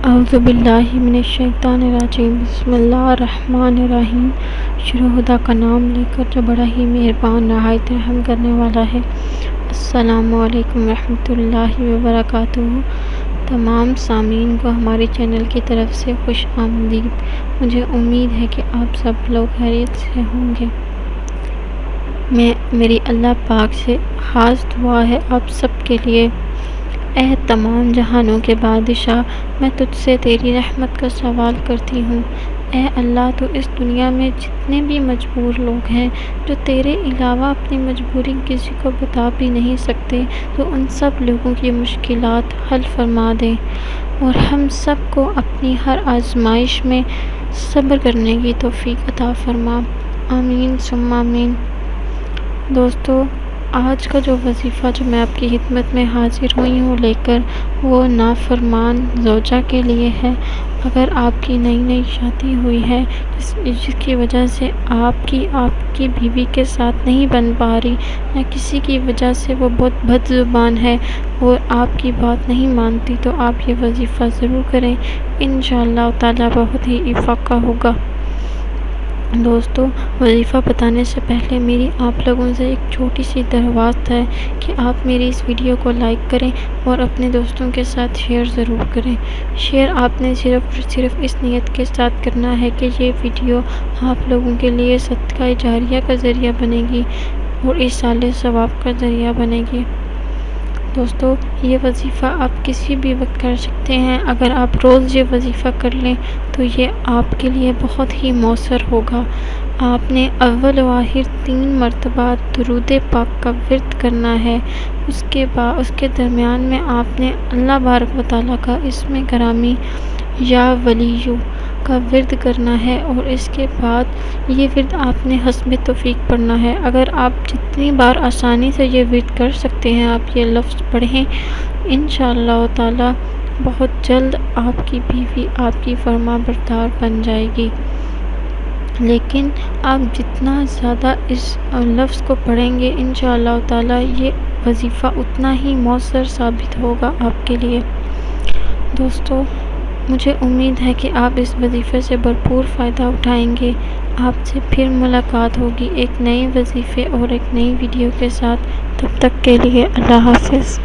اعوذ باللہ من الشیطان الرجیم، بسم اللہ الرحمن الرحیم۔ شروع خدا کا نام لے کر جو بڑا ہی مہربان نہایت رحم کرنے والا ہے۔ السلام علیکم ورحمۃ اللہ وبرکاتہ۔ تمام سامعین کو ہمارے چینل کی طرف سے خوش آمدید۔ مجھے امید ہے کہ آپ سب لوگ خیریت سے ہوں گے۔ میری اللہ پاک سے خاص دعا ہے آپ سب کے لیے۔ اے تمام جہانوں کے بادشاہ، میں تجھ سے تیری رحمت کا سوال کرتی ہوں۔ اے اللہ، تو اس دنیا میں جتنے بھی مجبور لوگ ہیں جو تیرے علاوہ اپنی مجبوری کسی کو بتا بھی نہیں سکتے، تو ان سب لوگوں کی مشکلات حل فرما دے اور ہم سب کو اپنی ہر آزمائش میں صبر کرنے کی توفیق عطا فرما۔ آمین ثم آمین۔ دوستو، آج کا جو وظیفہ جو میں آپ کی خدمت میں حاضر ہوئی ہوں لے کر، وہ نافرمان زوجہ کے لیے ہے۔ اگر آپ کی نئی شادی ہوئی ہے جس کی وجہ سے آپ کی بیوی کے ساتھ نہیں بن پا رہی، یا کسی کی وجہ سے وہ بہت بد زبان ہے اور آپ کی بات نہیں مانتی، تو آپ یہ وظیفہ ضرور کریں، انشاءاللہ تعالیٰ بہت ہی افاقہ ہوگا۔ دوستو، وظیفہ بتانے سے پہلے میری آپ لوگوں سے ایک چھوٹی سی درخواست ہے کہ آپ میری اس ویڈیو کو لائک کریں اور اپنے دوستوں کے ساتھ شیئر ضرور کریں۔ شیئر آپ نے صرف اس نیت کے ساتھ کرنا ہے کہ یہ ویڈیو آپ لوگوں کے لیے صدقہ جاریہ کا ذریعہ بنے گی اور ایصال ثواب کا ذریعہ بنے گی۔ دوستو، یہ وظیفہ آپ کسی بھی وقت کر سکتے ہیں۔ اگر آپ روز یہ وظیفہ کر لیں تو یہ آپ کے لیے بہت ہی مؤثر ہوگا۔ آپ نے اول و آخر 3 مرتبہ درود پاک کا ورد کرنا ہے۔ اس کے درمیان میں آپ نے اللہ بارک و تعالیٰ کا اسم گرامی یا ولیو کا ورد کرنا ہے، اور اس کے بعد یہ ورد آپ نے حسب توفیق پڑھنا ہے۔ اگر آپ جتنی بار آسانی سے یہ ورد کر سکتے ہیں، آپ یہ لفظ پڑھیں، انشاءاللہ تعالیٰ بہت جلد آپ کی بیوی آپ کی فرما بردار بن جائے گی۔ لیکن آپ جتنا زیادہ اس لفظ کو پڑھیں گے، انشاءاللہ تعالیٰ یہ وظیفہ اتنا ہی مؤثر ثابت ہوگا آپ کے لیے۔ دوستو، مجھے امید ہے کہ آپ اس وظیفے سے بھرپور فائدہ اٹھائیں گے۔ آپ سے پھر ملاقات ہوگی ایک نئے وظیفے اور ایک نئی ویڈیو کے ساتھ۔ تب تک کے لیے اللہ حافظ۔